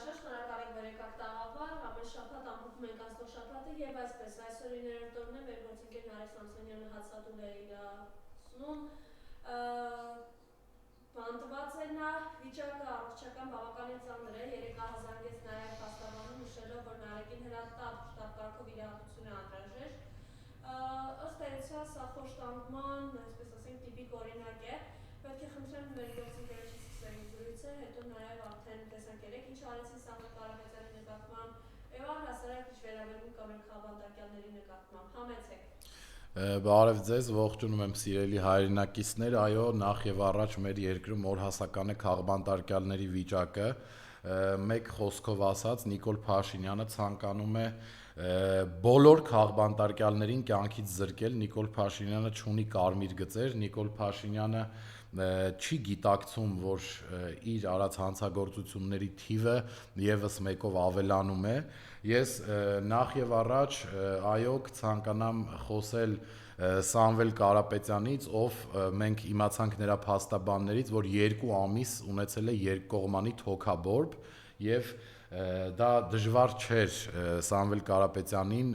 Անհրաժեշտ շնորհակալ ենք, որ եկաք տաղավար, ամեն շաբաթ ամփոփում ենք անցնող շաբաթը եւ այսպես այսօր 9-րդ օրն է մեր գործընկեր Նարեկ Սամսոնյանը հացադուլ է իր սնում բանտված է նա վիճակը առողջական բավականին ծանր է, երեկահազանգեց նաև փաստաբանը նշելով, որ Նարեկին հրատապ շտապ կարգով իրահատություն է անհրաժեշտ։ Ըստ էության սա խոշտանգման, այսպես ասենք, տիպիկ օրինակ է, պետք է խնդրեմ մեր գործընկերոջից սկսենք զրույցը, հետո նաև արդեն տեսանք երեք ինչ արեցին Սամվել Կարապետյանի նկատմամբ եւ առհասարակ ինչ վերաբերում կա մեր քաղաքապետարների նկատմամբ։ Համեցեք։ Բարև ձեզ, ողջունում եմ սիրելի հայրենակիցներ, այո, նախ եւ առաջ մեր երկրում օրհասական է քաղբանտարկյալների վիճակը, մեկ խոսքով ասած Նիկոլ Փաշինյանը ցանկանում է բոլոր քաղբանտարկյալներին կյանքից զրկել, Նիկոլ Փաշինյանը չունի կարմիր գծեր, Նիկոլ Փաշինյանը չի գիտակցում, որ իր արած հանցագործությունների թիվը եւս մեկով ավելանում է։ Ես նախ եւ առաջ այո կցանկանամ խոսել Սամվել Կարապետյանից, ով մենք իմացանք նրա փաստաբաններից, որ 2 ամիս ունեցել է երկկողմանի թոքաբորբ եւ դա դժվար չէր Սամվել Կարապետյանին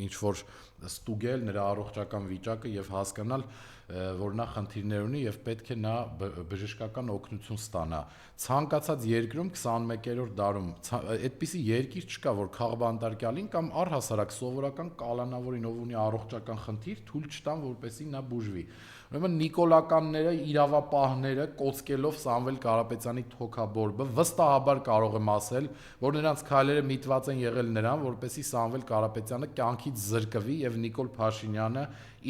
ինչ որ ստուգել նրա առողջական վիճակը եւ հասկանալ, որ նա խնդիրներ ունի եւ պետք է նա բժշկական օգնություն ստանա։ Ցանկացած երկրում 21-րդ դարում այդպիսի երկիր չկա, որ քաղբանտարկյալին կամ առհասարակ սովորական կալանավորին, ով ունի առողջական խնդիր, թույլ չտան, որպեսզի նա բուժվի։ Ուրեմն նիկոլականները, իրավապահները կոծկելով Սամվել Կարապետյանի թոքաբորբը վստահաբար կարող եմ ասել, որ նրանց քայլերը միտված են եղել նրան, որպեսզի Սամվել Կարապետյանը կյանքից զրկվի եւ Նիկոլ Փաշինյանը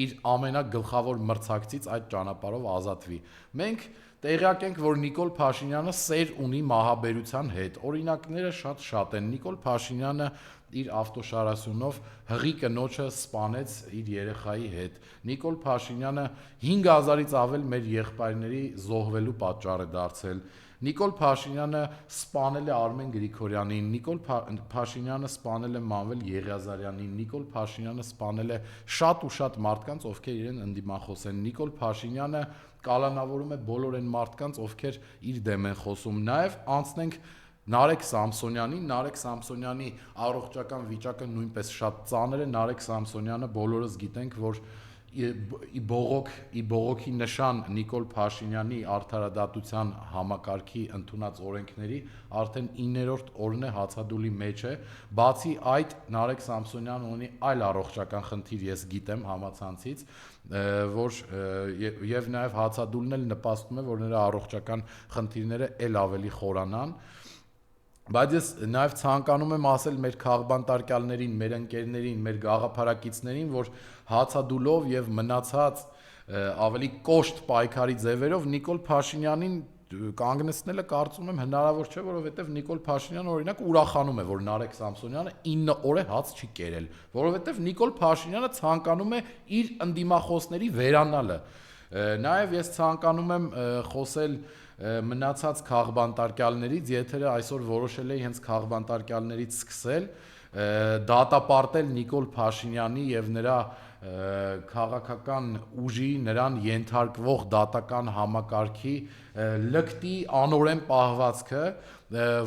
իր ամենագլխավոր մրցակցից այդ ճանապարհով ազատվի։ Մենք տեղյակ ենք, որ Նիկոլ Փաշինյանը սեր ունի մահաբերության հետ։ Օրինակները շատ են։ Նիկոլ Փաշինյանը իր ավտոշարասյունով հղի կնոջը սպանեց իր երեխայի հետ։ Նիկոլ Փաշինյանը 5000-ից ավել մեր եղբայրների զոհվելու պատճառ է դարձել։ Նիկոլ Փաշինյանը սպանել է Արմեն Գրիգորյանին, Նիկոլ Փաշինյանը սպանել է Մանվել Եղիազարյանին, Նիկոլ Փաշինյանը սպանել է շատ ու շատ մարդկանց, ովքեր իրեն ընդդիմախոս են։ Նիկոլ Փաշինյանը կալանավորում է բոլոր այն մարդկանց, ովքեր իր դեմ են խոսում։ Նաև անցնենք Նարեկ Սամսոնյանի առողջական վիճակը նույնպես շատ ծանր է։ Նարեկ Սամսոնյանը բոլորս գիտենք, որ բողոքի նշան Նիկոլ Փաշինյանի արդարադատության համակարգի ընդունած օրենքների արդեն 9-րդ օրն է հացադուլի մեջ է։ Բացի այդ, Նարեկ Սամսոնյանը ունի այլ առողջական խնդիր, ես գիտեմ համացանցից, որ եւ նաեւ հացադուլն էլ նպաստում է, որ նրա առողջական խնդիրները ել ավելի խորանան։ Բայց ես նաև ցանկանում եմ ասել մեր քաղբանտարկյալներին, մեր ընկերներին, մեր գաղափարակիցներին, որ հացադուլով եւ մնացած ավելի կոշտ պայքարի ձևերով Նիկոլ Փաշինյանին կանգնեցնելը կարծում եմ հնարավոր չէ, որովհետեւ Նիկոլ Փաշինյանը օրինակ ուրախանում է, որ Նարեկ Սամսոնյանը 9 օր է հաց չի կերել, որովհետեւ Նիկոլ Փաշինյանը ցանկանում է իր ընդդիմախոսների վերանալը։ Նաև ես ցանկանում եմ խոսել մնացած քաղբանտարկյալներից, եթերը այսօր որոշել էի հենց քաղբանտարկյալներից սկսել, դատապարտել Նիկոլ Փաշինյանի եւ նրա քաղաքական ուժի, նրան ենթարկվող դատական համակարգի լկտի անօրեն պահվածքը,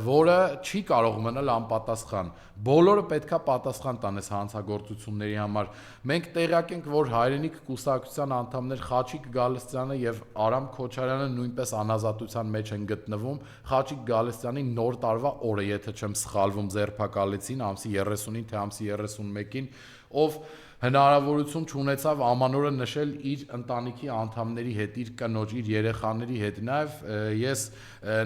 որը չի կարող մնալ անպատասխան։ Բոլորը պետքա պատասխան տան այս հանցագործությունների համար։ Մենք տեղյակ ենք, որ Հայրենիք կուսակցության անդամներ Խաչիկ Գալստյանը եւ Արամ Քոչարյանը նույնպես անազատության մեջ են գտնվում։ Խաչիկ Գալստյանի նոր տարվա օրը, եթե չեմ սխալվում, ձերբակալեցին ամսի 30-ին թե ամսի 31-ին, ով հնարավորություն չունեցավ ամանորը նշել իր ընտանիքի անդամների հետ, իր կնոջ, իր երեխաների հետ։ Նաև ես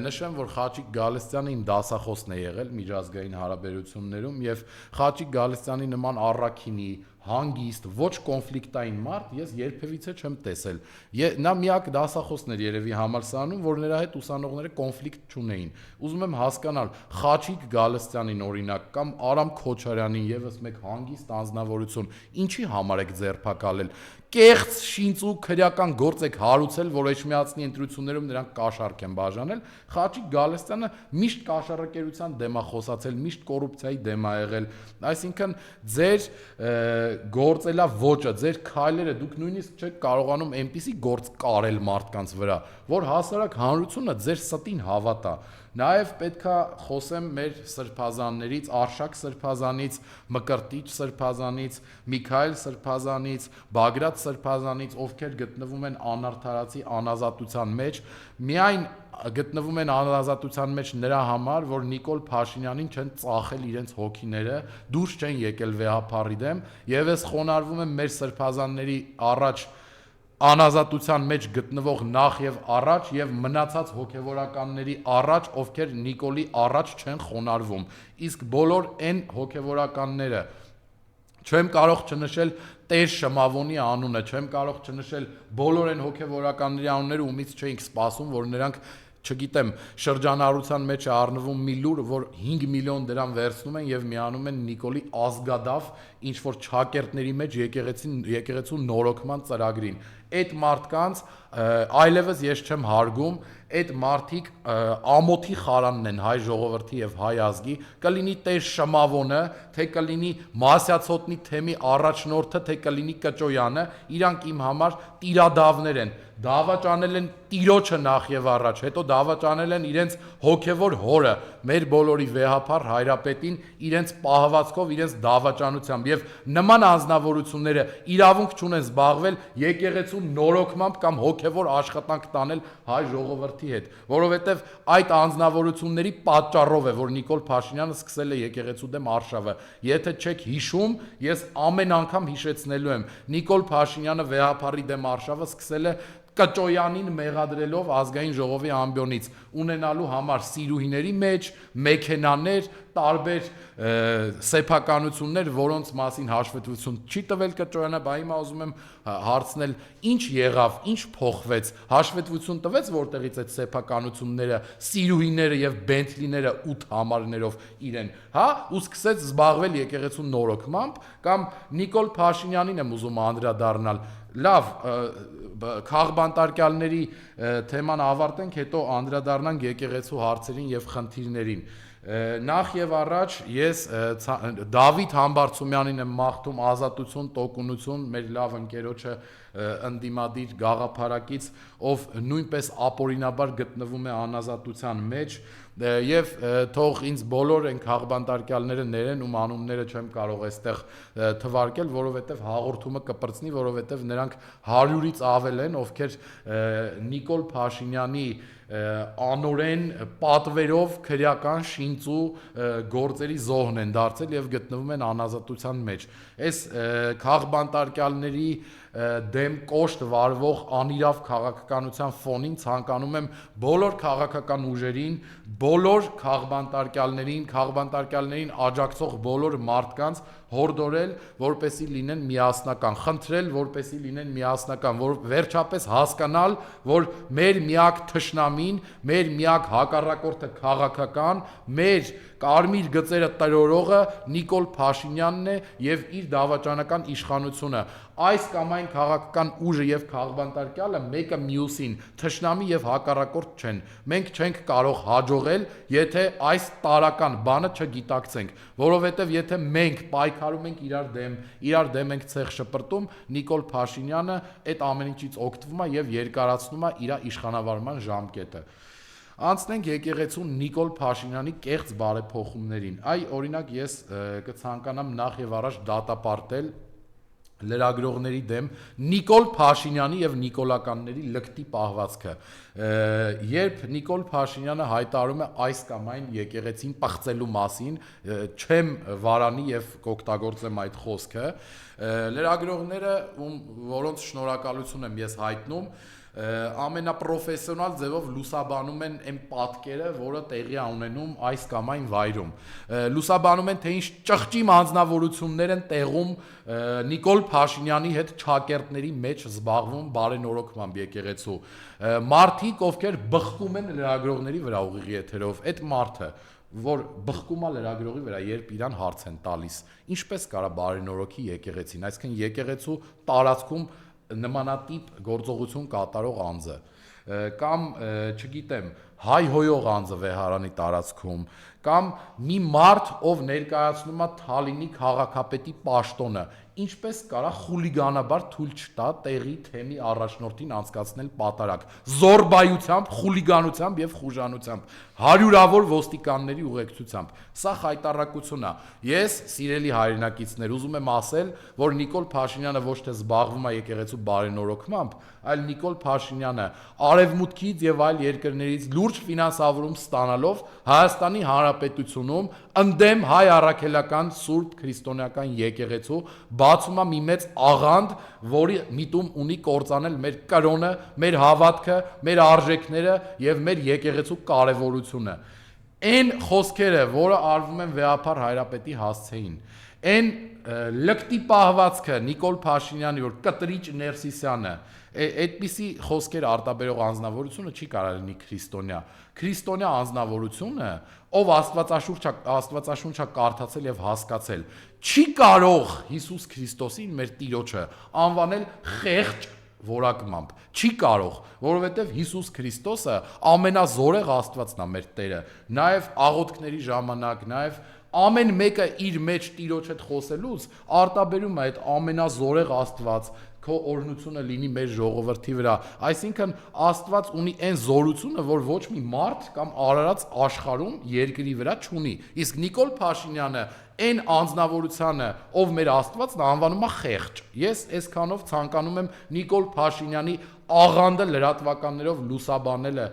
նշեմ, որ Խաչիկ Գալստյանը իմ դասախոսն է եղել միջազգային հարաբերություններում եւ Խաչիկ Գալստյանի նման առաքինի, հանգիստ, ոչ կոնֆլիկտային մարդ ես երբևիցե չեմ տեսել։ Նա միակ դասախոսն էր երևի համալսարանում, որ նրա հետ ուսանողները կոնֆլիկտ չունեին։ Ուզում եմ հասկանալ Խաչիկ Գալստյանին օրինակ կամ Արամ Քոչարյանին եւս մեկ հանգիստ անձնավորություն, ինչի համար եք ձերբակալել։ Կեղծ շինծ ու քրեական գործ եք հարուցել, որ Էջմիածնի ընտրություններում նրանք կաշառք են բաժանել։ Խաչիկ Գալստյանը միշտ կաշառակերության դեմ է խոսացել, միշտ կոռուպցիայի դեմ է եղել։ Այսինքն ձեր գործելա ոճը, ձեր քայլերը, դուք նույնիսկ չեք կարողանում այնպիսի գործ կարել մարդկանց վրա, որ հասարակ հանրությունը ձեր ստին հավատա։ Նաև պետքա խոսեմ մեր սրբազաններից, Արշակ սրբազանից, Մկրտիչ սրբազանից, Միքայել սրբազանից, Բագրատ սրբազանից, ովքեր գտնվում են անարդարացի անազատության մեջ, միայն գտնվում են անազատության մեջ նրա համար, որ Նիկոլ Փաշինյանին չեն ծախել իրենց հոգիները, դուրս չեն եկել վեհապարի դեմ, եւ ես խոնարհվում եմ մեր սրբազանների առաջ անազատության մեջ գտնվող նախ եւ առաջ եւ մնացած հոգեվորականների առաջ, ովքեր Նիկոլի առաջ չեն խոնարհվում, իսկ բոլոր այն հոգեվորականները չեմ կարող չնշել Տեր Շմավոնի անունը, չեմ կարող չնշել բոլոր այն հոգեվորականների անունները, ումից չէինք սպասում, որ նրանք չգիտեմ, շրջանառության մեջ է առնվում մի լուր, որ 5 միլիոն դրամ վերցնում են եւ միանում են Նիկոլի ազգադավ ինչ որ չակերտների մեջ եկեղեցու նորոգման ծրագրին։ Այդ մարդկանց այլևս ես չեմ հարգում, այդ մարդիկ ամոթի խարանն են հայ ժողովրդի եւ հայ ազգի, կլինի Տեր Շմավոնը, թե կլինի Մասյացոտնի թեմի առաջնորդը, թե կլինի Կճոյանը, իրանք իմ համար տիրադավներ են, դավաճանել են Տիրոջը նախ եւ առաջ, հետո դավաճանել են իրենց հոգեվոր հորը, մեր բոլորի վեհապար հայրապետին իրենց պահվածքով, իրենց դավաճանությամբ եւ նման անձնավորությունները իրավունք չունեն զբաղվել եկեղեցու նորոգմամբ կամ հոգեվոր աշխատանք տանել հայ ժողովրդի հետ, որովհետեւ այդ անձնավորությունների պատճառով է, որ Նիկոլ Փաշինյանը սկսել է եկեղեցու դեմ արշավը։ Եթե չեք հիշում, ես ամեն անգամ հիշեցնելու եմ, Նիկոլ Փաշինյանը վեհապարի դեմ արշավը սկսել է Կճոյանին մեղադրելով ազգային ժողովի ամբիոնից, ունենալու համար սիրուհիների մեջ մեքենաներ, տարբեր սեփականություններ, որոնց մասին հաշվետվություն չի տվել Կճոյանը, բա հիմա ուզում եմ հարցնել, ինչ եղավ, ինչ փոխվեց, հաշվետվություն տվեց որտեղից այդ սեփականությունները, սիրուհիները եւ բենթլիները 8 համարներով իրեն, հա, ու սկսեց զբաղվել եկեղեցու նորոգմամբ, կամ Նիկոլ Փաշինյանին եմ ուզում անդրադառնալ։ Լավ, քաղբանտարկյալների թեման ավարտենք, հետո անդրադառնանք եկեղեցու հարցերին եւ խնդիրներին։ Նախ եւ առաջ ես Դավիթ Համբարձումյանին եմ մաղթում ազատություն, տոկունություն, մեր լավ ընկերոջը ընդդիմադիր գաղափարակից, ով նույնպես ապօրինաբար գտնվում է անազատության մեջ, եւ թող ինձ բոլոր այն քաղբանտարկյալները ներեն, ում անունները չեմ կարող այստեղ թվարկել, որովհետեւ հաղորդումը կպրծնի, որովհետեւ նրանք 100-ից ավել են, ովքեր Նիկոլ Փաշինյանի անորեն պատվերով քրեական շինծու գործերի զոհն են դարձել եւ գտնվում են անազատության մեջ։ Այս քաղբանտարկյալների դեմ կոշտ վարվող անիրավ քաղաքականության ֆոնին ցանկանում եմ բոլոր քաղաքական ուժերին, բոլոր քաղբանտարկյալներին աջակցող բոլոր մարդկանց հորդորել, որպեսզի լինեն միասնական, խնդրել, որպեսզի լինեն միասնական, որ վերջապես հասկանալ, որ մեր միակ թշնամին, մեր միակ հակառակորդը քաղաքական, մեր կարմիր գծերը տրորողը Նիկոլ Փաշինյանն է եւ իր դավաճանական իշխանությունը։ Այս կամ այն քաղաքական ուժը եւ քաղբանտարկյալը մեկը մյուսին թշնամի եւ հակառակորդ չեն։ Մենք չենք կարող հաջողել, եթե այս տարական բանը չգիտակցենք, որովհետեւ եթե մենք պայքարում ենք իրար դեմ ենք ցեղ շպրտում, Նիկոլ Փաշինյանը այդ ամեն ինչից օգտվում է եւ երկարացնում է իր իշխանավարման ժամկետը։ Անցնենք եկեղեցու Նիկոլ Փաշինյանի կեղծ բարեփոխումներին։ Այ օրինակ ես կցանկանամ նախ եւ առաջ դատապարտել լրագրողների դեմ Նիկոլ Փաշինյանի եւ նիկոլականների լկտի պահվածքը։ Երբ Նիկոլ Փաշինյանը հայտարարում է այս կամ այն եկեղեցին պղծելու մասին, չեմ վարանի եւ կօգտագործեմ այդ խոսքը, լրագրողները, որոնց շնորհակալություն եմ ես հայտնում, ամենապրոֆեսիոնալ ձևով լուսաբանում են այն պատկերը, որը տեղի է ունենում այս կամ այն վայրում։ Լուսաբանում են, թե ինչ ճղճիմ անձնավորություններ են տեղում Նիկոլ Փաշինյանի հետ չակերտների մեջ զբաղվում բարենորոգմամբ եկեղեցու։ Մարդիկ, ովքեր բխկում են լրագրողների վրա ուղիղ եթերով, այդ մարդը, որ բխկում է լրագրողի վրա, երբ իրան հարց են տալիս, ինչպես կարա բարենորոգի եկեղեցին, այսինքն եկեղեցու տարածքում նմանատիպ գործողություն կատարող անձը կամ չգիտեմ հայ հոյող անձը Վեհարանի տարածքում կամ մի մարդ, ով ներկայացնում է Թալինի քաղաքապետի պաշտոնը, ինչպես կարա խուլիգանաբար թույլ չտա տեղի թեմի առաջնորդին անցկացնել պատարակ, զորբայությամբ, խուլիգանությամբ եւ խուժանությամբ, հարյուրավոր ոստիկանների ուղեկցությամբ։ Սա խայտառակություն է։ Ես, սիրելի հայրենակիցներ, ուզում եմ ասել, որ Նիկոլ Փաշինյանը ոչ թե զբաղվում է եկեղեցու բարենորոգմամբ, այլ Նիկոլ Փաշինյանը արևմուտքից եւ այլ երկրներից լուրջ ֆինանսավորում ստանալով Հայաստանի Հանրապետությունում ընդդեմ հայ առաքելական Սուրբ քրիստոնեական եկեղեցու բացում է մի մեծ աղանդ, որի միտում ունի կործանել մեր կրոնը, մեր հավատքը, մեր արժեքները եւ մեր եկեղեցու կարեւորությունը։ Այն խոսքերը, որը արվում են Վեհափար Հայրապետի հասցեին, այն լկտի պահվածքը Նիկոլ Փաշինյանի, որ կտրիչ Ներսիսյանը, այդպիսի խոսքեր արտաբերող անձնավորությունը չի կարող լինի քրիստոնյա։ Քրիստոնյա անձնավորությունը, ով Աստվածաշունչը կարդացել եւ հասկացել, չի կարող Հիսուս Քրիստոսին, մեր Տիրոջը, անվանել խեղճ որակմամբ։ Չի կարող, որովհետև Հիսուս Քրիստոսը ամենազորեղ Աստվածն է մեր Տերը, նաև աղոթքների ժամանակ, նաև ամեն մեկը իր մեջ Տիրոջ հետ խոսելուց արտաբերում է այդ ամենազորեղ Աստված, քո օրհնությունը լինի մեր ժողովրդի վրա։ Այսինքն Աստված ունի այն զորությունը, որ ոչ մի մարդ կամ արարած աշխարհում երկրի վրա չունի։ Իսկ Նիկոլ Փաշինյանը այն անձնավորությանը, ով մեր Աստվածն է, անվանում է խեղճ։ Ես այսքանով ցանկանում եմ Նիկոլ Փաշինյանի աղանդը լրատվականներով լուսաբանելը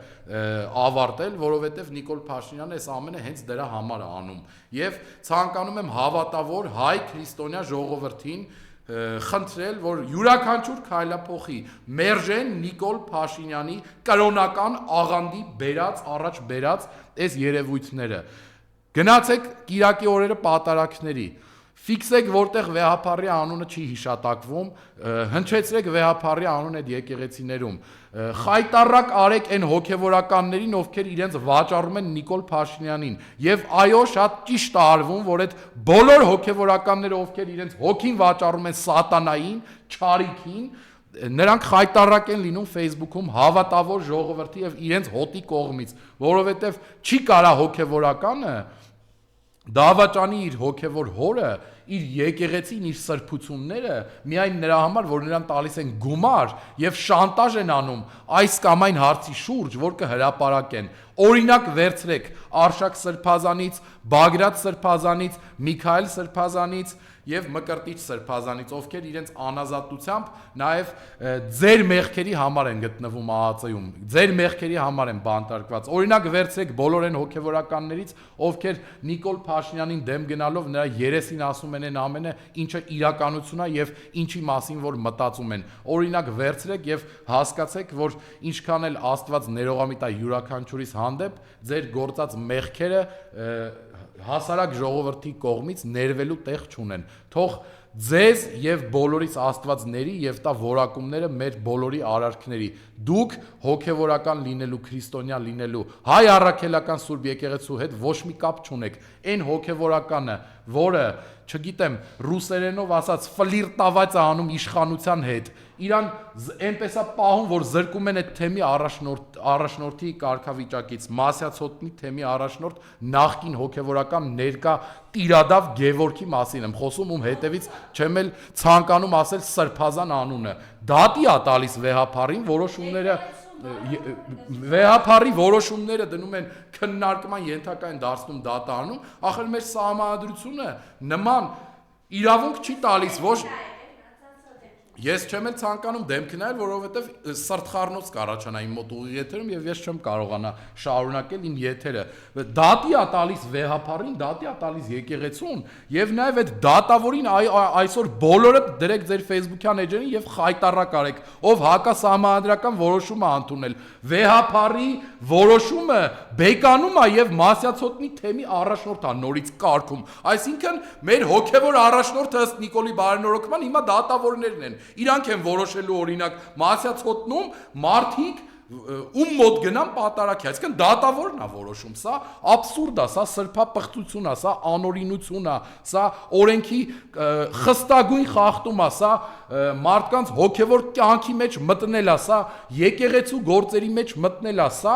ավարտել, որովհետև Նիկոլ Փաշինյանը այս ամենը հենց դրա համար է անում։ Եվ ցանկանում եմ հավատավոր հայ քրիստոնյա ժողովրդին խնդրել, որ յուրաքանչյուր քայլափոխի մերժեն Նիկոլ Փաշինյանի կրոնական աղանդի առաջ բերած այս երևույթները։ Գնացեք Կիրակի օրերը պատարակների, ֆիքսեք որտեղ Վեհափարի անունը չի հիշատակվում, հնչեցրեք Վեհափարի անունը այդ եկեղեցիներում, խայտառակ արեք այն հոգևորականներին, ովքեր իրենց վաճառում են Նիկոլ Փաշինյանին, եւ այո, շատ ճիշտ է արվում, որ այդ բոլոր հոգևորականները, ովքեր իրենց հոգին վաճառում են սատանային, չարիքին, նրանք խայտառակ են լինում Facebook-ում հավատավոր ժողովրդի եւ իրենց հոտի կողմից, որովհետեւ չի կարա հոգևորականը դավաճանի իր հոգևոր հորը, իր եկեղեցին, իր սրբությունները միայն նրա համար, որ նրան տալիս են գումար եւ շանտաժ են անում այս կամ այն հարցի շուրջ, որ կհրապարակեն։ Օրինակ վերցրեք Արշակ Սրբազանից, Բագրատ Սրբազանից, Միքայել Սրբազանից եւ Մկրտիչ Սրբազանից, ովքեր իրենց անազատությամբ նաեւ ձեր մեղքերի համար են գտնվում ԱԱԾ-ում, ձեր մեղքերի համար են բանտարկված։ Օրինակ վերցրեք բոլոր այն հոգևորականներից, ովքեր Նիկոլ Փաշինյանին դեմ գնալով նրա երեսին ասում են այն ամենը, ինչը իրականություն է եւ ինչի մասին որ մտածում են։ Օրինակ վերցրեք եւ հասկացեք, որ ինչքան էլ Աստված ներողամիտ է յուրաքանչյուրիս հանդեպ, ձեր գործած մեղքերը հասարակ ժողովրդի կողմից ներվելու տեղ չունեն։ Թող ձեզ եւ բոլորիս Աստվածների եւ տա որակումները մեր բոլորի արարքների։ Դուք հոգեվորական լինելու, քրիստոնյա լինելու, հայ առաքելական Սուրբ եկեղեցու հետ ոչ մի կապ չունեք։ Այն հոգեվորականը, որը, չգիտեմ, ռուսերենով ասած ֆլիրտավաց է անում իշխանության հետ, իրան այնպես է պահում, որ զրկում են այդ թեմի առաջնորդի կարգավիճակից, Մասյացոտնի թեմի առաջնորդ նախկին հոգևորական ներկա Տիրադավ Գևորգի մասին եմ խոսում, ում հետևից չեմ էլ ցանկանում ասել Սրբազան անունը։ Դատի է տալիս Վեհափարին, Վեհափարի որոշումները դնում են քննարկման ենթակա են դարձնում դատանում, ախր մեր սահմանադրությունը նման իրավունք չի տալիս, ոչ Ես չեմ էլ ցանկանում դեմք նայել, որովհետև սրտխառնոց կառաջանա իմ մոտ ուղիղ եթերում եւ ես չեմ կարողանա շարունակել իմ եթերը։ Դատի է տալիս Վեհափարին, դատի է տալիս եկեղեցուն եւ նաեւ այդ դատավորին այսօր բոլորը դրեք ձեր Facebook-յան էջերին եւ խայտառակ արեք, ով հակասահմանադրական որոշում է ընդունել։ Վեհափարի որոշումը բեկանում է եւ Մասյացոտնի թեմի առաջնորդ է նորից կարգում։ Այսինքն մեր հոգեվոր առաջնորդը ըստ Նիկոլի բարենորոգման հիմա դատավորներն են։ Իրանք են որոշելու օրինակ Մասյացոտնում մարդիկ ում մոտ գնան պատարակի, այսինքն դատավորն է որոշում, սա աբսուրդ է, սա սրբապղծություն է, սա անօրինություն է, սա օրենքի խստագույն խախտում է, սա մարդկանց հոգևոր կյանքի մեջ մտնել է, սա եկեղեցու գործերի մեջ մտնել է, սա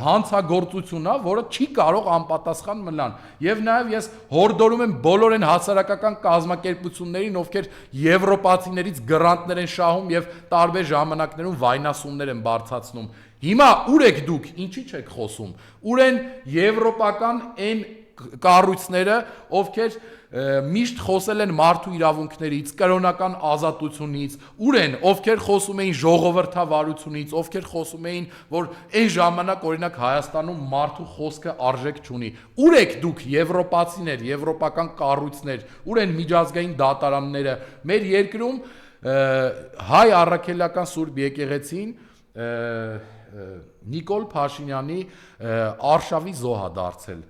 հանցագործություն է, որը չի կարող անպատասխան մնալ։ Եվ նաև ես հորդորում եմ բոլոր այն հասարակական կազմակերպություններին, ովքեր եվրոպացիներից գրանտներ են շահում եւ տարբեր ժամանակներում վայնասումներ են բարձրացնում։ Հիմա ուր եք դուք, ինչի՞ չեք խոսում։ Ուր են եվրոպական այն կառույցները, ովքեր միշտ խոսել են մարդու իրավունքներից, կրոնական ազատությունից, ուր են, ովքեր խոսում էին ժողովրդավարությունից, ովքեր խոսում էին, որ այն ժամանակ օրինակ Հայաստանում մարդու խոսքը արժեք չունի։ Ուր եք դուք եվրոպացիներ, եվրոպական կառույցներ, ուր են միջազգային դատարանները։ Մեր երկրում հայ առաքելական Սուրբ եկեղեցին Նիկոլ Փաշինյանի արշավի զոհ է դարձել,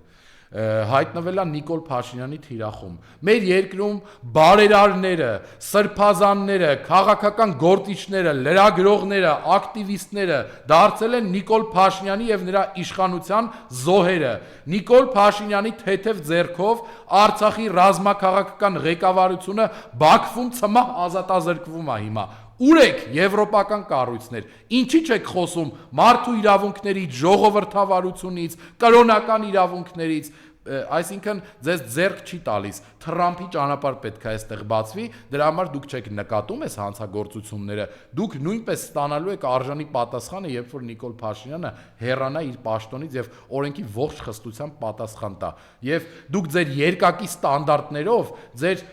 հայտնվել է Նիկոլ Փաշինյանի թիրախում։ Մեր երկրում բարերարները, սրբազանները, քաղաքական գործիչները, լրագրողները, ակտիվիստները դարձել են Նիկոլ Փաշինյանի եւ նրա իշխանության զոհերը։ Նիկոլ Փաշինյանի թեթև ձեռքով Արցախի ռազմաքաղաքական ղեկավարությունը Բաքվում ցմահ ազատազրկվում է հիմա։ Ուր եք եվրոպական կառույցներ, ինչի՞ չեք խոսում մարդու իրավունքներից, ժողովրդավարությունից, կրոնական իրավունքներից, այսինքն ձեզ ձեռք չի տալիս, Թրամփի ճանապարհ պետք է այստեղ բացվի, դրա համար դուք չեք նկատում այս հանցագործությունները, դուք նույնպես ստանալու եք արժանի պատասխանը, երբ որ Նիկոլ Փաշինյանը հեռանա իր պաշտոնից եւ օրենքի ողջ խստությամբ պատասխան տա։ Եվ դուք ձեր երկակի ստանդարտներով ձեր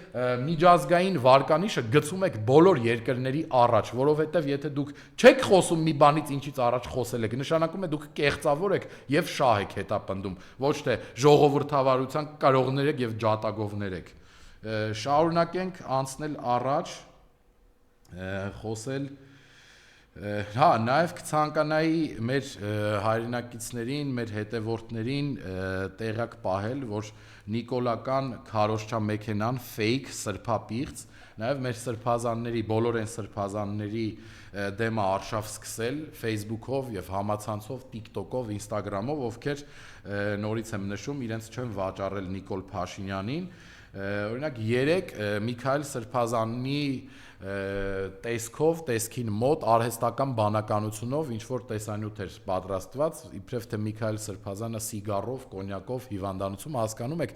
միջազգային վարկանիշը գցում եք բոլոր երկրների առաջ, որովհետեւ եթե դուք չեք խոսում մի բանից, ինչից առաջ խոսել եք, նշանակում է դուք կեղծավոր եք եւ շահ եք հետապնդում, ոչ թե ժողովրդավարության կարողներ եք եւ ջատագովներ եք։ Շարունակենք անցնել առաջ, խոսել, հա, նաև կցանկանայի մեր հայրենակիցներին, մեր հետևորդներին տեղյակ պահել, որ նիկոլական քարոզչա մեքենան fake սրբապիղծ, նաև մեր սրբազանների, բոլոր այն սրբազանների դեմը արշավ սկսել Facebook-ով եւ համացանցով, TikTok-ով, Instagram-ով, ովքեր նորից եմ նշում, իրենց չեն վաճառել Նիկոլ Փաշինյանին։ Օրինակ 3 Միքայել Սրբազանի տեսքին մոտ արհեստական բանականությունով ինչ որ տեսանյութ էր պատրաստված, իբրև թե Միքայել Սրբազանը սիգարով, կոնյակով հիվանդանոցում, հասկանում եք,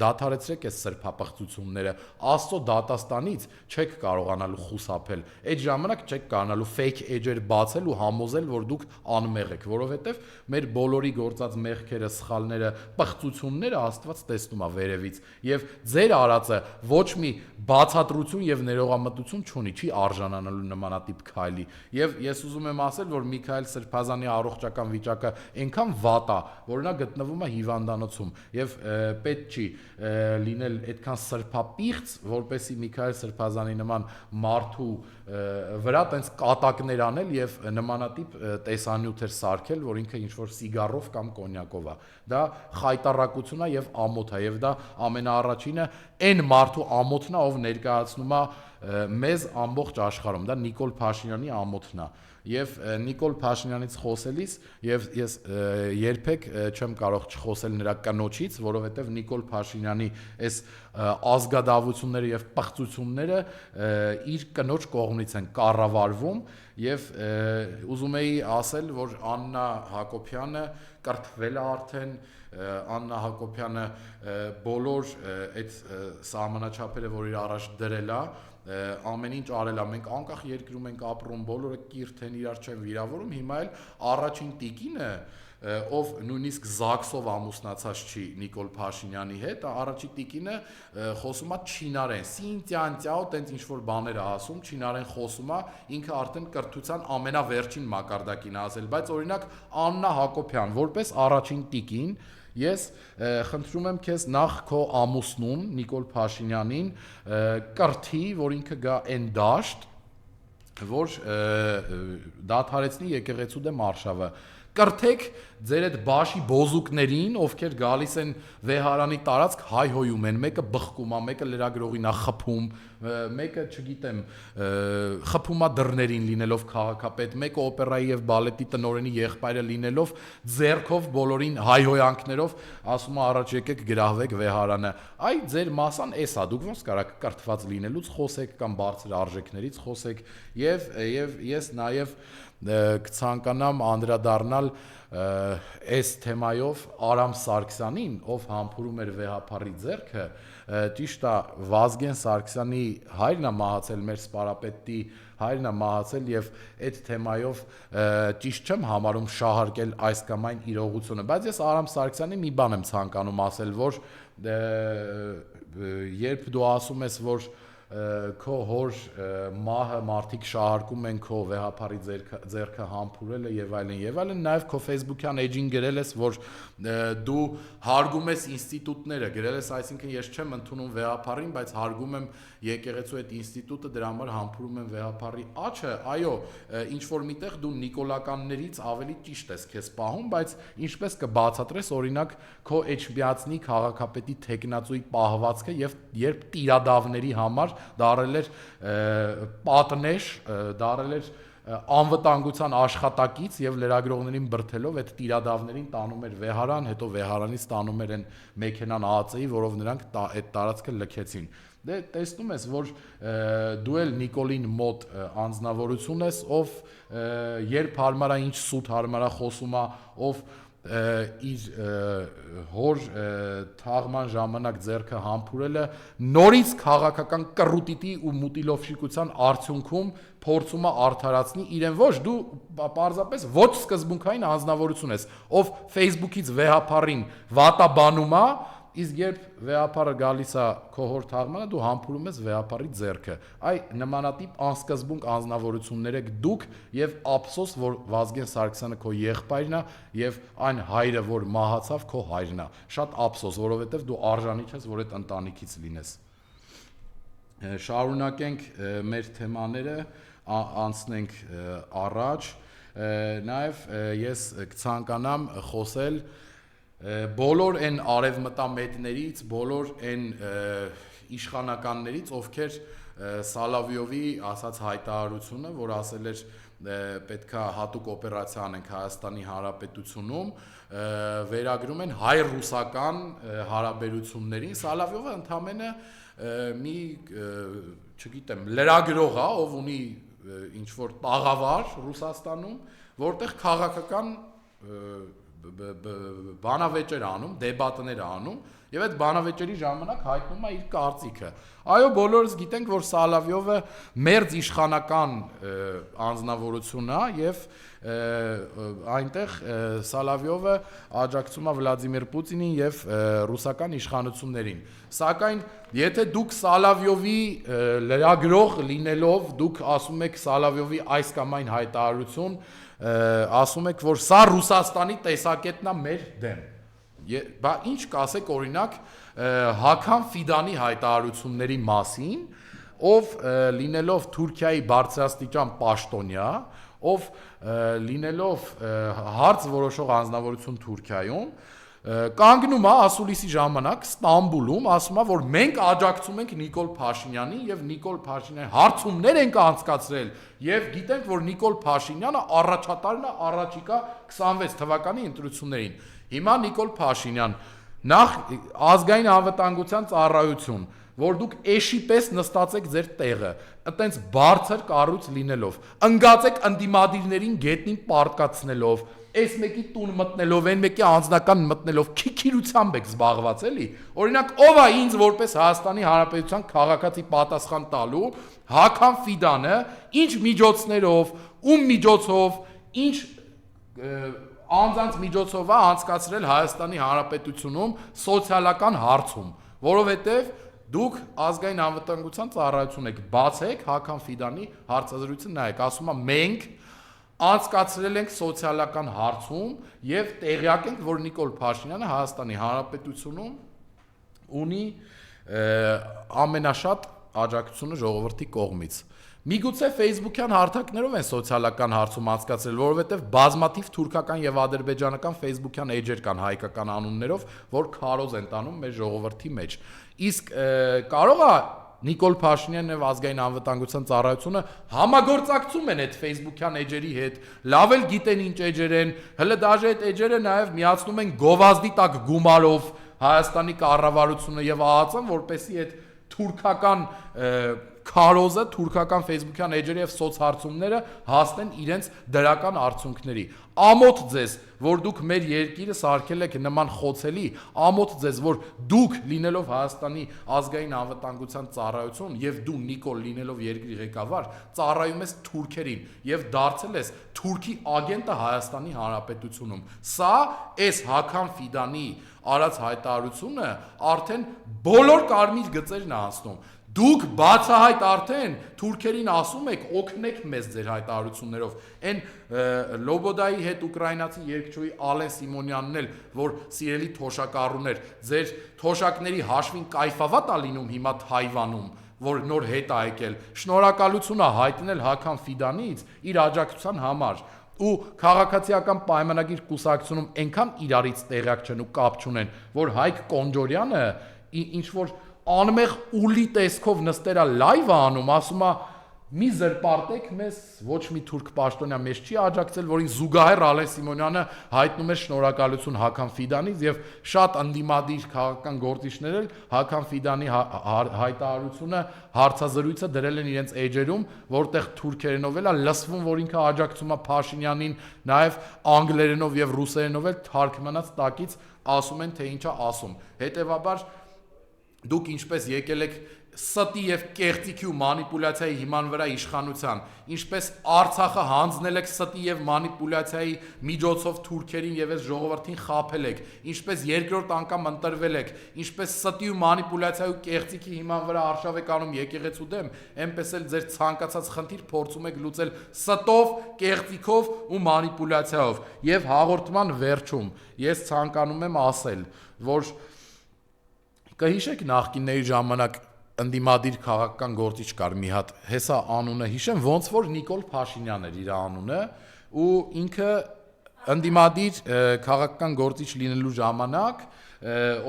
դադարեցրեք այս սրբապղծությունները, Աստծո դատաստանից չեք կարողանալու խուսափել, այդ ժամանակ չեք կարողանալու fake edge-եր բացել ու համոզել, որ դուք անմեղ եք, որովհետև մեր բոլորի գործած մեղքերը, սխալները, պղծությունները Աստված տեսնում է վերևից, եւ ձեր արածը ոչ մի բացատրություն եւ ներողամտություն չունի, չի արժանանալու նմանատիպ քայլի։ Եվ ես ուզում եմ ասել, որ Միքայել Սրբազանի առողջական վիճակը այնքան վատ է, որ նա գտնվում է հիվանդանոցում եւ պետք չի լինել այդքան սրբապիղծ, որպեսի Միքայել Սրբազանի նման մարդու վրա տենց կատակներ անել եւ նմանատիպ տեսանյութեր սարքել, որ ինքը ինչ որ սիգարով կամ կոնյակով է։ Դա խայտարակություն է եւ ամոթ է եւ դա ամենաառաջինը այն մարդու ամոթն է, ով ներկայացնում է մեզ ամբողջ աշխարհում, դա Նիկոլ Փաշինյանի ամոթն է։ Եվ Նիկոլ Փաշինյանից խոսելիս եւ ես երբեք չեմ կարող չխոսել նրա կնոջից, որովհետեւ Նիկոլ Փաշինյանի այս ազգադավությունները եւ պղծությունները իր կնոջ կողմից են կառավարվում եւ ուզում էի ասել, որ Աննա Հակոբյանը կրթվել է արդեն, Աննա Հակոբյանը բոլոր այդ սահմանաչափերը, որ իր առաջ դրել է, ամեն ինչ արել է, մենք անկախ երկրում ենք ապրում, բոլորը կիրթ են, իրար չեն վիրավորում, հիմա էլ առաջին տիկինը, ով նույնիսկ ԶԱԳՍ-ով ամուսնացած չի Նիկոլ Փաշինյանի հետ, առաջին տիկինը խոսում է չինարեն, սինտյանտյաո տենց ինչ-որ բաներ է ասում, չինարեն խոսում է, ինքը արդեն կրթության ամենավերջին մակարդակին է ասել, բայց օրինակ Աննա Հակոբյան, որպես առաջին տիկին, ես խնդրում եմ քեզ նախ քո ամուսնուն Նիկոլ Փաշինյանին կրթի, որ ինքը գա այն դաշտ, որ դադարեցնի եկեղեցու դեմ արշավը։ Կրթեք ձեր այդ բաշի բոզուկներին, ովքեր գալիս են վեհարանի տարածք, հայհոյում են, մեկը բխկում է, մեկը լրագրողին է խփում, մեկը, չգիտեմ, խփում է դռներին լինելով քաղաքապետ, մեկը օպերայի եւ բալետի տնօրենի եղբայրը լինելով ձեռքով բոլորին հայհոյանքներով ասում է առաջ եկեք գրահվեք վեհարանը։ Այ ձեր մասան էսա, դուք ոնց կարաք կրթված լինելուց խոսեք կամ բարձր արժեքներից խոսեք եւ ես նաեւ կցանկանամ անդրադառնալ այս թեմայով Արամ Սարգսյանին, ով համբուրում էր վեհապարի ձեռքը, ճիշտ է Վազգեն Սարգսյանի հայրն է մահացել, մեր սպարապետի հայրն է մահացել եւ այդ թեմայով ճիշտ չեմ համարում շահարկել այս կամ այն իրողությունը, բայց ես Արամ Սարգսյանի մի բան եմ ցանկանում ասել, որ երբ դու ասում ես, որ քո հոր մահը մարդիկ շահարկում են քո վեհապարի ձեռքը համբուրելը եւ այլն, նաեւ քո Facebook-յան էջին գրել ես, որ դու հարգում ես ինստիտուտները, գրել ես, այսինքն ես չեմ ընդունում վեհապարին, բայց հարգում եմ եկեղեցու այդ ինստիտուտը, դրա համար համբուրում եմ վեհապարի աչը, այո, ինչ որ միտեղ դու նիկոլականներից ավելի ճիշտ ես քեզ պահում, բայց ինչպես կբացատրես օրինակ քո էջմիածնի քաղաքապետի տեխնացուի պահվածքը եւ երբ տիրադավների համար դարել էր պատնեշ, դարել էր անվտանգության աշխատակից եւ լրագրողներին բրթելով այդ տիրադավներին տանում էր վեհարան, հետո վեհարանից տանում էր այն մեքենան ԱԱՑ-ի, որով նրանք այդ տարածքը լքեցին։ Դե տեսնում ես, որ դու էլ Նիկոլին մոտ անձնավորություն ես, ով երբ հարմարա ինչ սուտ հարմարա խոսում է, ով իր հոր թաղման ժամանակ ձեռքը համբուրելը նորից քաղաքական կռուտիտի ու մուտիլովշիկության արդյունքում փորձում է արդարացնի իրեն, ոչ դու պարզապես ոչ սկզբունքային անձնավորություն ես, ով Facebook-ից վեհապարին վատաբանում է, իսկ երբ վեհապարը գալիս է քո հոր թաղմանը, դու համբուրում ես վեհապարի ձեռքը։ Այ նմանատիպ անսկզբունք անձնավորություններ եք դուք եւ ափսոս, որ Վազգեն Սարգսյանը քո եղբայրն է եւ այն հայրը, որ մահացավ, քո հայրն է։ Շատ ափսոս, որովհետեւ դու արժանի չես, որ այդ ընտանիքից լինես։ Շարունակենք մեր թեմաները, անցնենք առաջ։ Նաեւ ես կցանկանամ խոսել բոլոր այն արևմտամետներից, բոլոր այն իշխանականներից, ովքեր Սալավիովի ասած հայտարարությունը, որ ասել էր պետքա հատուկ օպերացիա անենք Հայաստանի Հանրապետությունում, վերագրում են հայ-ռուսական հարաբերություններին։ Սալավիովը ընդամենը մի, չգիտեմ, լրագրող է, ով ունի ինչ-որ տաղավար Ռուսաստանում, որտեղ քաղաքական բանավեճեր անում, դեբատներ անում եւ այդ բանավեճերի ժամանակ հայտնում է իր կարծիքը։ Այո, բոլորս գիտենք, որ Սալավիովը մերձ իշխանական անձնավորություն է եւ այնտեղ Սալավիովը աջակցում է Վլադիմիր Պուտինին եւ ռուսական իշխանություններին։ Սակայն եթե դուք Սալավիովի լրագրող լինելով, դուք ասում եք Սալավիովի այս կամ այն հայտարարություն, ասում եք, որ սա Ռուսաստանի տեսակետն է մեր դեմ։ Բա ինչ կասեք օրինակ Հական Ֆիդանի հայտարարությունների մասին, ով լինելով Թուրքիայի բարձրաստիճան պաշտոնյա, ով լինելով հարց որոշող անձնավորություն Թուրքիայում, կանգնում է ասուլիսի ժամանակ Ստամբուլում, ասում է, որ մենք աջակցում ենք Նիկոլ Փաշինյանին եւ Նիկոլ Փաշինյանի հարցումներ ենք անցկացրել եւ գիտենք, որ Նիկոլ Փաշինյանը առաջատարն է առաջիկա 26 թվականի ընտրություններին։ Հիմա Նիկոլ Փաշինյան, նախ ազգային անվտանգության ծառայություն, որ դուք էշի պես նստածեք ձեր տեղը, այտենց բարձր կառույց լինելով, ընկածեք ընդդիմադիրներին գետնին պարտկացնելով, այս մեկի տուն մտնելով, այն մեկի անձնական մտնելով, քիքիրությամբ եք զբաղված էլի։ Օրինակ, ով է ինձ որպես Հայաստանի Հանրապետության քաղաքացի պատասխան տալու, Հական Ֆիդանը, ինչ միջոցներով, ում միջոցով, ինչ անձանց միջոցով է անցկացրել Հայաստանի Հանրապետությունում սոցիալական հարցում, որովհետև դուք ազգային անվտանգության ծառայություն եք, բացեք Հական Ֆիդանի հարցազրույցը նայեք, ասում է մենք անցկացրել ենք սոցիալական հարցում եւ տեղյակ ենք, որ Նիկոլ Փաշինյանը Հայաստանի Հանրապետությունում ունի ամենաշատ աջակցությունը ժողովրդի կողմից։ Միգուցե Facebook-յան հարթակներով են սոցիալական հարցում անցկացրել, որովհետև բազմաթիվ թուրքական եւ ադրբեջանական Facebook-յան էջեր կան հայկական անուններով, որ քարոզ են տանում մեր ժողովրդի մեջ։ Իսկ կարող է Նիկոլ Փաշինյանն եւ ազգային անվտանգության ծառայությունը համագործակցում են այդ Facebook-յան էջերի հետ, լավ էլ գիտեն ինչ էջեր են, հələ դաժե այդ էջերը նաեւ միացնում են գովազդի տակ գումարով Հայաստանի կառավարությունը եւ ԱԱԾ-ն, որպեսզի այդ թուրքական քարոզը, թուրքական Facebook-յան էջերը եւ սոցհարցումները հասնեն իրենց դրական արդյունքների։ Ամոթ ձեզ, որ դուք մեր երկիրը սարքել եք նման խոցելի, ամոթ ձեզ, որ դուք լինելով Հայաստանի ազգային անվտանգության ծառայություն եւ դու Նիկոլ լինելով երկրի ղեկավար, ծառայում ես թուրքերին եւ դարձել ես Թուրքի ագենտը Հայաստանի Հանրապետությունում։ Սա էս Հական Ֆիդանի արած հայտարարությունը արդեն բոլոր կարմիր գծերն է անցնում։ Դուք բացահայտ արդեն թուրքերին ասում եք օգնեք մեզ ձեր հայտարարություններով։ Այն Լոբոդայի հետ ուկրաինացի երգչուհի Ալեն Սիմոնյանն էլ, որ սիրելի թոշակառուներ, ձեր թոշակների հաշվին կայֆավատ է լինում հիմա Թայվանում, որ նոր հետ է եկել։ Շնորհակալություն է հայտնել Հական Ֆիդանից իր աջակցության համար։ Ու քաղաքացիական պայմանագիր կուսակցությունում այնքան իրարից տեղյակ չեն ու կապ չունեն, որ Հայկ Կոնջորյանը ինչ որ անմեղ ուլի տեսքով նստերա լայվ է անում, ասում է մի զրպարտեք մեզ, ոչ մի թուրք պաշտոնյա մեզ չի աջակցել, որին զուգահեռ Ալեն Սիմոնյանը հայտնում է շնորհակալություն Հական Ֆիդանից եւ շատ ընդդիմադիր քաղաքական գործիչներ էլ Հական Ֆիդանի հայտարարությունը հարցազրույցը դրել են իրենց էջերում, որտեղ թուրքերենով էլ է լսվում, որ ինքը աջակցում է Փաշինյանին, նաեւ անգլերենով եւ ռուսերենով էլ թարգմանած տակից ասում են թե ինչա ասում։ Հետեւաբար դուք ինչպես եկել եք ստի եւ կեղծիքի ու մանիպուլյացիայի հիման վրա իշխանության, ինչպես Արցախը հանձնել եք ստի եւ մանիպուլյացիայի միջոցով թուրքերին եւ այս ժողովրդին խաբել եք, ինչպես երկրորդ անգամ ընտրվել եք, ինչպես ստի ու մանիպուլյացիայի ու կեղծիքի հիման վրա արշավ եք անում եկեղեցու դեմ, այնպես էլ ձեր ցանկացած խնդիր փորձում եք լուծել ստով, կեղծիքով ու մանիպուլյացիայով։ Եվ հաղորդման վերջում ես ցանկանում եմ ասել, որ կհիշեք նախկինների ժամանակ ընդդիմադիր քաղաքական գործիչ կար մի հատ, հեսա անունը հիշեմ, ոնց որ Նիկոլ Փաշինյան էր իր անունը, ու ինքը ընդդիմադիր քաղաքական գործիչ լինելու ժամանակ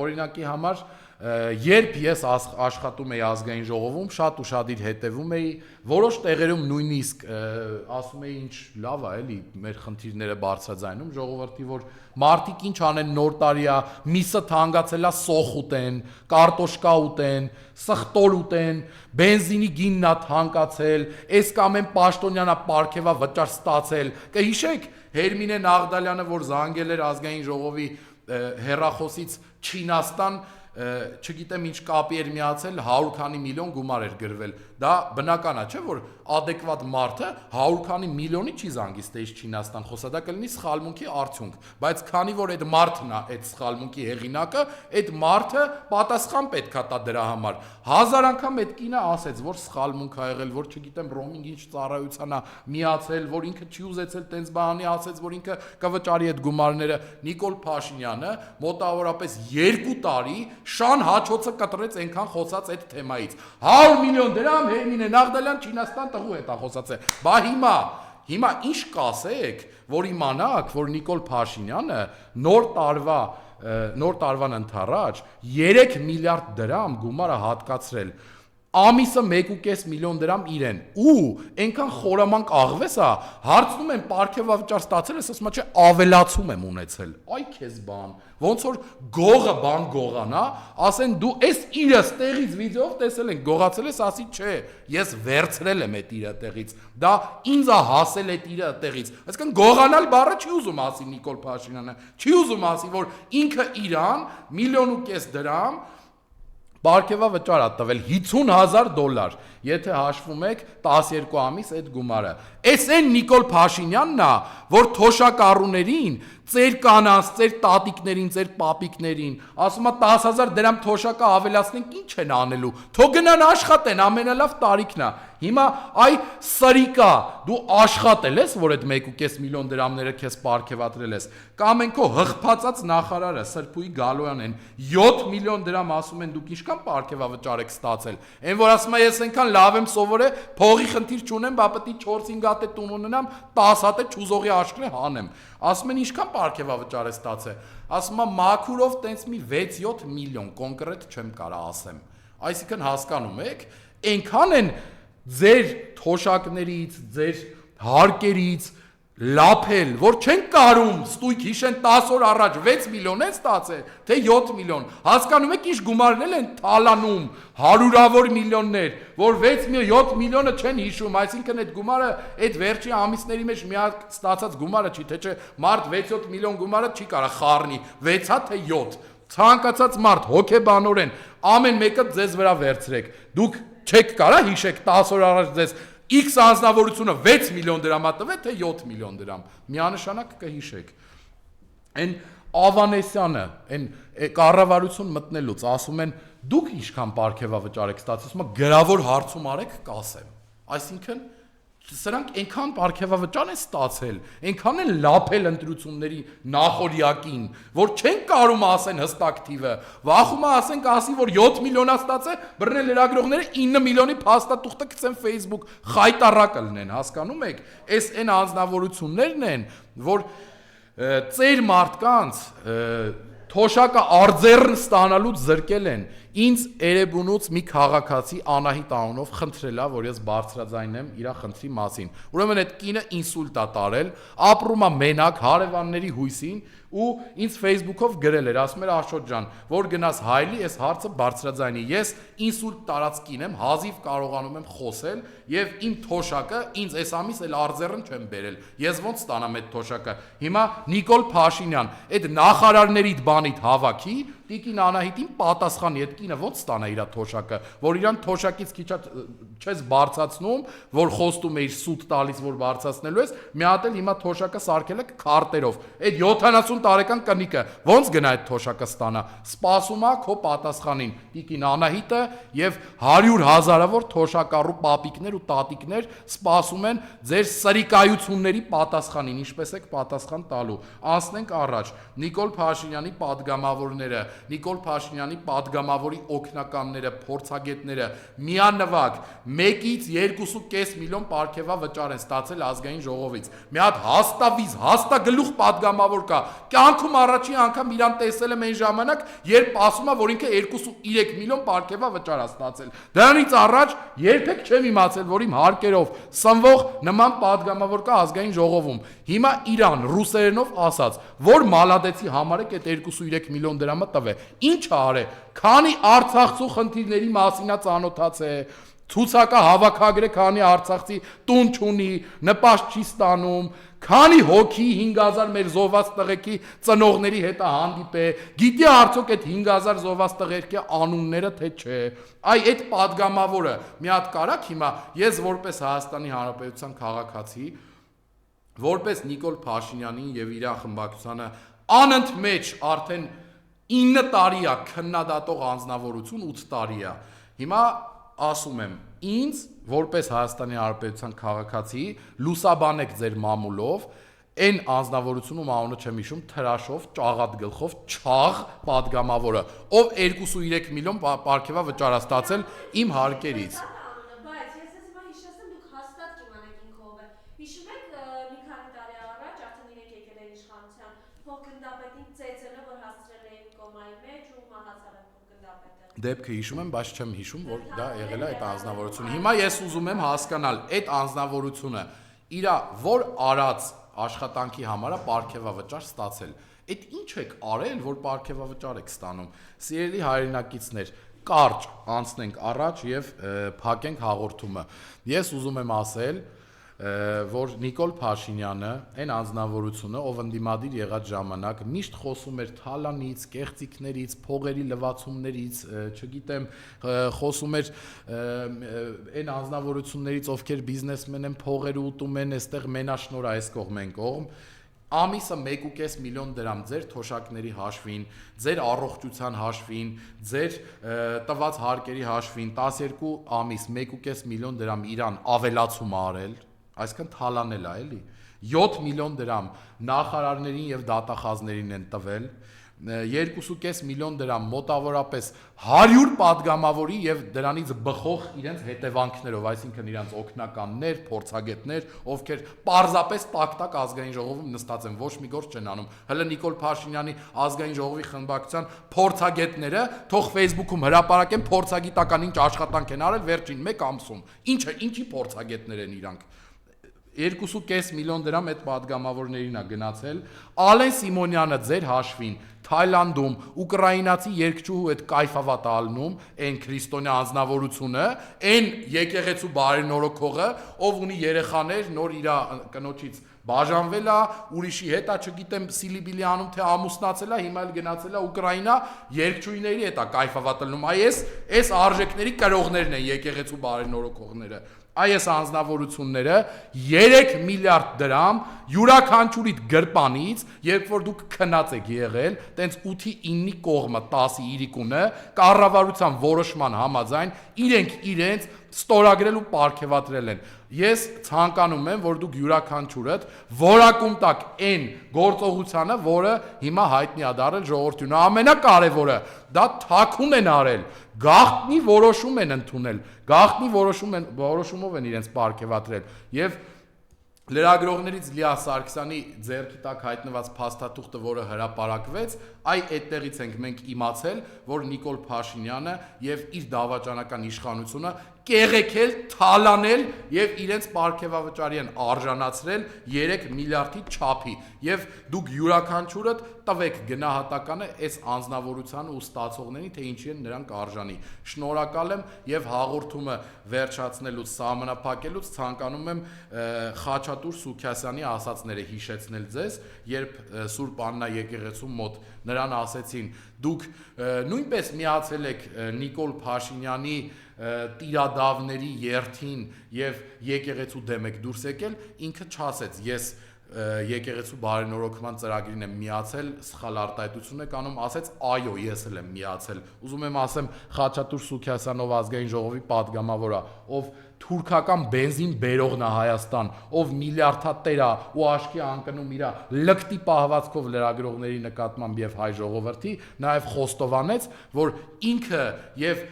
օրինակի համար երբ ես աշխատում էի ազգային ժողովում, շատ ուշադիր հետևում էի, որոշ տեղերում նույնիսկ ասում էի ինչ լավ է, էլի մեր խնդիրները բարձրաձայնում ժողովրդի, որ մարդիկ ինչ անեն նոր տարի է, միսը թանկացել է սոխ ուտեն, կարտոշկա ուտեն, սխտոր ուտեն, բենզինի գինն է թանկացել, այս կամ են պաշտոնյանա պարգևա վճար ստացել։ Կհիշեք Հերմինե Նաղդալյանը, որ զանգել էր ազգային ժողովի հեռախոսից Չինաստան, չգիտեմ ինչ կապի էր միացել, 100 քանի միլիոն գումար էր գրվել։ Դա բնական է, չէ՞ որ adekvat մարդը 100 քանի միլիոնի չի զանգի ստեյս Չինաստան, խոսա դա կլինի սխալմունքի արդյունք, բայց քանի որ այդ մարդն է այդ սխալմունքի հեղինակը, այդ մարդը պատասխան պետքա տա դրա համար։ 1000 անգամ այդ կինը ասեց, որ սխալմունք ա եղել, որ չգիտեմ ռոմինգ ինչ ծառայության է միացել, որ ինքը չի ուզեցել տենց բանի, ասեց, որ ինքը կվճարի այդ գումարները։ Նիկոլ Փաշինյանը մոտավորապես 2 տարի Շան հաչոցը կտրեց այնքան խոսած այդ թեմայից։ 100 միլիոն դրամ Հերմինե Նաղդալյան Չինաստան տղու հետ է խոսած է։ Բա հիմա ինչ կասեք, որ իմանաք, որ Նիկոլ Փաշինյանը նոր տարվան ընթառաջ 3 միլիարդ դրամ գումար է հատկացրել։ Ամիսը 1.5 միլիոն դրամ իրեն ու այնքան խորամանկ աղվես է հարցնում են պարգևավճար ստացել ես ասում է չէ ավելացում եմ ունեցել այ քեզ բան ոնց որ գողը բան գողանա ասեն դու էս իրը տեղից վիդեոով տեսել են գողացել ես ասի չէ ես վերցրել եմ այդ իրը տեղից դա ինձ է հասել այդ իրը տեղից այսինքն գողանալ բառը չի ուզում ասի Նիկոլ Փաշինյանը չի ուզում ասի որ ինքը իրան 1.5 միլիոն դրամ Պարգևավճար է տվել $50,000, եթե հաշվում եք 12 ամիս այդ գումարը։ Էս այն Նիկոլ Փաշինյանն է, որ թոշակառուներին Ձեր կանանց, ձեր տատիկներին, ձեր պապիկներին, ասում է 10,000 դրամ թոշակը ավելացնենք, ինչ են անելու։ Թող գնան աշխատեն, ամենալավ տարիքն է։ Հիմա այ սրիկա, դու աշխատել ես, որ այդ 1.5 միլիոն դրամները քեզ պարգևատրել ես։ Կամ են քո հղփածած նախարարը Սրփուի Գալոյանն 7 միլիոն դրամ ասում են դուք ինչքան պարգևավճար եք ստացել։ Այն որ ասում է ես այնքան լավ եմ սովորել, փողի խնդիր չունեմ, բա պետք է 4-5 հատ է տուն ունենամ, 10 հատ է ճուզողի աշկրե հանեմ։ Ասում են ինչքան պարգևավճար է ստացել։ Ասում է մաքուրով տենց մի 6-7 միլիոն, կոնկրետ չեմ կարող ասեմ։ Այսինքն հասկանում եք, այնքան են ձեր թոշակներից, ձեր հարկերից լափել, որ չեն կարում ստույգ հիշեն 10 օր առաջ 6 միլիոն է ստացել, թե 7 միլիոն, հասկանում եք ինչ գումարներ են թալանում, հարյուրավոր միլիոններ, որ 7 միլիոնը չեն հիշում, այսինքն այդ գումարը, այդ վերջի ամիսների մեջ միակ ստացած գումարը չի, թե չէ մարդ 6-7 միլիոն գումարը չի կարող խառնի, 6-ա թե 7, ցանկացած մարդ հոգեբանորեն ամեն մեկը ձեզ վրա վերցրեք, դուք չեք կարա հիշեք 10 օր առաջ ձեզ X անձնավորությունը 6 միլիոն դրամ տվե թե 7 միլիոն դրամ միանշանակ կհիշեք այն Ավանեսյանը այն կառավարություն մտնելուց ասում են դուք ինչքան պարգևավճար եք ստացել գրավոր հարցում արեք կասեմ այսինքն սրանք այնքան պարգևավճար են ստացել այնքան են լափել ընտրությունների նախորյակին որ չեն կարում ասեն հստակ թիվը վախում ասենք ասի որ 7 միլիոնա ստացել բռնել լրագրողները 9 միլիոնի փաստաթուղթը գցեն Facebook խայտարակը լինեն հասկանում եք այս այն անձնավորություններն են որ ծեր մարդկանց թոշակը արձերն ստանալուց զրկել են ինձ Էրեբունուց մի քաղաքացի Անահիտ անունով խնդրելա որ ես բարձրաձայնեմ իր խնդրի մասին ուրեմն այդ կինը ինսուլտ է տարել ապրում է մենակ հարևանների հույսին ու ինձ Facebook-ով գրել էր ասում էր Աշոտ ջան որ գնաս հայլի այս հարցը բարձրաձայնի ես ինսուլտ տարած կին եմ հազիվ կարողանում եմ խոսել եւ իմ թոշակը ինձ այս ամիս էլ արձերն չեմ բերել ես ոնց ստանամ այդ թոշակը հիմա Նիկոլ Փաշինյան այդ նախարարների բանիդ հավաքի Տիկին Անահիտին պատասխանի այդ կինը ոնց ստանա իր թոշակը որ իրան թոշակից քիչ չես բարձացնում որ խոստում էիր սուտ տալիս որ բարձացնելու ես մի հատ էլ հիմա թոշակը սարքել է քարտերով այդ 70 տարեկան կնիկը ոնց գնա այդ թոշակը ստանա սպասում է քո պատասխանին Տիկին Անահիտը եւ 100 հազարավոր թոշակառու պապիկներ ու տատիկներ սպասում են ձեր սրիկայությունների պատասխանին ինչպես եք պատասխան տալու անցնենք առաջ Նիկոլ Փաշինյանի падգամավորները Նիկոլ Փաշինյանի падգամավորի օգնականները, փորձագետները միանվագ 1-ից 2.5 միլիոն պարգևավճար են ստացել ազգային ժողովից։ Մի հատ հաստավիզ, հաստագլուխ падգամավոր կա։ Կյանքում առաջին անգամ իրան տեսել եմ այն ժամանակ, երբ ասում է, որ ինքը 2.3 միլիոն պարգևավճար է ստացել։ Դրանից առաջ երբեք չեմ իմացել, որ իմ հարկերով սնվող նման падգամավոր կա ազգային ժողովում։ Հիմա Իրան ռուսերենով ասած, որ մալադեցի համար է այդ 2.3 միլիոն դրամը տվե։ Ինչ արե։ Քանի Արցախցու խնդիրների մասին է ծանոթացել։ Ցուցակը հավաքագրե քանի Արցախցի տուն չունի, նպաստ չի ստանում, քանի հոգի 5000 մեր զոհված տղեկի ծնողների հետ է հանդիպե, գիտի արդյոք այդ 5000 զոհված տղերքի անունները թե չէ։ Այ այդ падգամավորը մի հատ կարակ հիմա ես որպես Հայաստանի Հանրապետության քաղաքացի, որպես Նիկոլ Փաշինյանին եւ իր խմբակցությանը անընդմեջ արդեն 9 տարի է քննադատող անձնավորություն 8 տարի է։ Հիմա ասում եմ, ինձ որպես Հայաստանի Հանրապետության քաղաքացի լուսաբանեք ձեր մամուլով, այն անձնավորությունում անունը չեմ հիշում, թրաշով, ճաղատ գլխով, չաղ падգամավորը, ով 2.3 միլիոն պարգևավճար է ստացել իմ հարկերից։ Բայց ես հիմա հիշեցեմ դուք հաստատ կիմանեք ինքը ով է։ Հիշում եք մի քանի տարի առաջ արդեն իրենք եկել էին իշխանության, փոխգնդապետին ծեծելը որ հասցրել էին կոմայի մեջ ու մահացել են փոխգնդապետը։ Դեպքը հիշում եմ, բայց չեմ հիշում, որ դա եղել է այդ անձնավորությունը։ Հիմա ես ուզում եմ հասկանալ այդ անձնավորությունը իր որ արած աշխատանքի համար է պարգևավճար ստացել։ Այդ ինչ եք արել, որ պարգևավճար եք ստանում։ Սիրելի հայրենակիցներ, կարճ անցնենք առաջ եւ փակենք հաղորդումը։ Ես ուզում եմ ասել, որ Նիկոլ Փաշինյանը, այն անձնավորությունը, ով ընդդիմադիր եղած ժամանակ միշտ խոսում էր թալանից, կեղծիքներից, փողերի լվացումներից, չգիտեմ, խոսում էր այն անձնավորություններից, ովքեր բիզնեսմեն են, փողեր ուտում են, այստեղ մենաշնոր այս կողմ են կողմ, ամիսը 1.5 միլիոն դրամ ձեր թոշակների հաշվին, ձեր առողջության հաշվին, ձեր տված հարկերի հաշվին 12 ամիս 1.5 միլիոն դրամ իրան ավելացում արել, այսինքն թալանել է, էլի 7 միլիոն դրամ նախարարներին եւ դատախազներին են տվել, 2.5 միլիոն դրամ մոտավորապես 100 падգամավորի եւ դրանից բխող իրենց հետևանքներով, այսինքն իրենց օգնականներ, փորձագետներ, ովքեր պարզապես տակ-տակ ազգային ժողովում նստած են, ոչ մի գործ չեն անում։ Հələ Նիկոլ Փաշինյանի ազգային ժողովի խմբակցության փորձագետները թող Facebook-ում հրապարակեն փորձագիտական ինչ աշխատանք են արել վերջին 1 ամսում։ Ինչի փորձագետներ են իրանք։ 2.5 միլիոն դրամ այդ падգամավորներին է գնացել։ Ալեն Սիմոնյանը ձեր հաշվին Թայլանդում ուկրաինացի երգչուհու հետ կայֆավատ ալնում, այն քրիստոնյա անձնավորությունը, այն եկեղեցու բարենորոքողը, ով ունի երեխաներ, նոր իր կնոջից բաժանվել է, ուրիշի հետ է, չգիտեմ, Սիլիբիլի անում թե ամուսնացել է, հիմա էլ գնացել է Ուկրաինա, երգչուհիների հետ է կայֆավատ ալնում։ Այս արժեքների կրողներն են եկեղեցու բարենորոքողները։ Այս անձնավորությունները 3 միլիարդ դրամ յուրաքանչյուրիդ գրպանից, երբ որ դուք քնած եք եղել, տենց 8-ի 9-ի կողմը 10-ի իրիկունը կառավարության որոշման համաձայն իրենց ստորագրել ու պարգևատրել են։ Ես ցանկանում եմ, որ դուք յուրաքանչյուրդ որակում տակ այն գործողությանը, որը հիմա հայտնի է դարել ժողովրդին, ամենակարևորը դա թաքուն են արել, գաղտնի որոշում են ընդունել, գաղտնի որոշումով են իրենց պարգևատրել եւ լրագրողներից Լիա Սարգսյանի ձեռքի տակ հայտնված փաստաթուղթը, որը հրապարակվեց, այդտեղից ենք մենք իմացել, որ Նիկոլ Փաշինյանը եւ իր դավաճանական իշխանությունը կեղեքել, թալանել եւ իրենց պարգևավճարի են արժանացրել 3 միլիարդի չափի եւ դուք յուրաքանչյուրդ տվեք գնահատականը այս անձնավորությանը ու ստացողներին, թե ինչի են նրանք արժանի։ Շնորհակալ եմ եւ հաղորդումը վերջացնելուց, սահմանափակելուց ցանկանում եմ Խաչատուր Սուքյասյանի ասածները հիշեցնել ձեզ, երբ Սուրբ Աննա եկեղեցու մոտ նրան ասեցին. դուք նույնպես միացել եք Նիկոլ Փաշինյանի տիրադավների երթին եւ եկեղեցու դեմ եք դուրս եկել, ինքը չասեց ես եկեղեցու բարենորոգման ծրագրին եմ միացել, սխալ արտահայտություն եք անում, ասեց այո, ես էլ եմ միացել։ Ուզում եմ ասեմ Խաչատուր Սուքյասյանով ազգային ժողովի падգամավոր է, ով թուրքական բենզին բերողն է Հայաստան, ով միլիարդատեր է ու աշկի անկնում իր լկտի պահվածքով լրագրողների նկատմամբ եւ հայ ժողովրդի, նաեւ խոստովանեց, որ ինքը եւ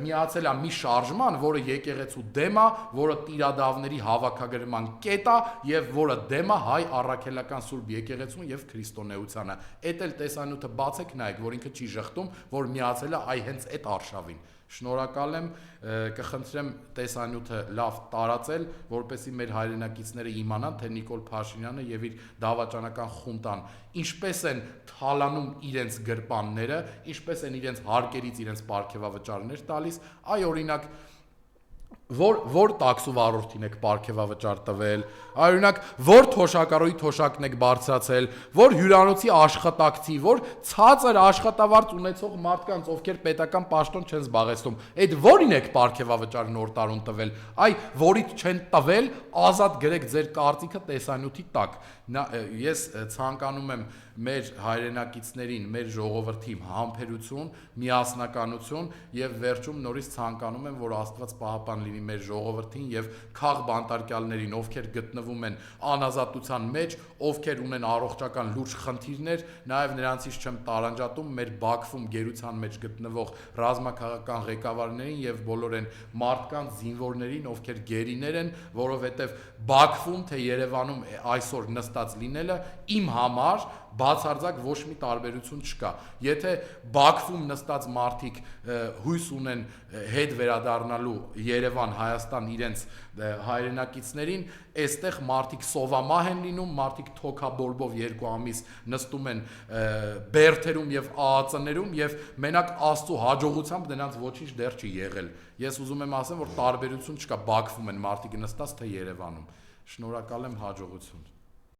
միացել է մի շարժման, որը եկեղեցու դեմ է, որը տիրադավների հավաքագրման կետ է եւ որը դեմ է հայ առաքելական Սուրբ եկեղեցուն եւ քրիստոնեությանը։ Էդ էլ տեսանյութը բացեք նայեք, որ ինքը չի ժխտում, որ միացել է հենց այդ արշավին։ Շնորհակալ եմ, կխնդրեմ տեսանյութը լավ տարածել, որպեսզի մեր հայրենակիցները իմանան, թե Նիկոլ Փաշինյանը եւ իր դավաճանական խունտան ինչպես են թալանում իրենց գրպանները, ինչպես են իրենց հարկերից իրենց պարգևավճարներ տալիս, այ օրինակ որ տաքսու վարորդին եք պարգևավճար տվել, օրինակ որ թոշակառուի թոշակն եք բարձրացել, որ հյուրանոցի աշխատակցի, որ ցածր աշխատավարձ ունեցող մարդկանց, ովքեր պետական պաշտոն չեն զբաղեցնում, այդ որին եք պարգևավճար նոր տարուն տվել, այ որից չեն տվել, ազատ գրեք ձեր կարծիքը տեսանյութի տակ։ Ես ցանկանում եմ մեր հայրենակիցներին, մեր ժողովրդին համբերություն, միասնականություն եւ վերջում նորից ցանկանում եմ, որ Աստված պահապան լինի մեր ժողովրդին եւ քաղ բանտարկյալներին, ովքեր գտնվում են անազատության մեջ, ովքեր ունեն առողջական լուրջ խնդիրներ, նաեւ նրանցից չեմ տարանջատում մեր Բաքվում գերության մեջ գտնվող ռազմաքաղաքական ղեկավարներին եւ բոլոր այն մարդկանց զինվորներին, ովքեր գերիներ են, որովհետեւ Բաքվում թե Երևանում այսօր նստած լինելը իմ համար բացարձակ ոչ մի տարբերություն չկա։ Եթե Բաքվում նստած մարդիկ հույս ունեն հետ վերադառնալու Երևան, Հայաստան իրենց հայրենակիցներին, այստեղ մարդիկ սովամահ են լինում, մարդիկ թոքաբորբով 2 ամիս նստում են բերթերում եւ ԱԱՑ-ներում եւ մենակ Աստծո հաջողությամբ նրանց ոչինչ դեռ չի եղել։ Ես ուզում եմ ասեմ, որ տարբերություն չկա Բաքվում են մարդիկ նստած թե Երևանում։ Շնորհակալ եմ, հաջողություն։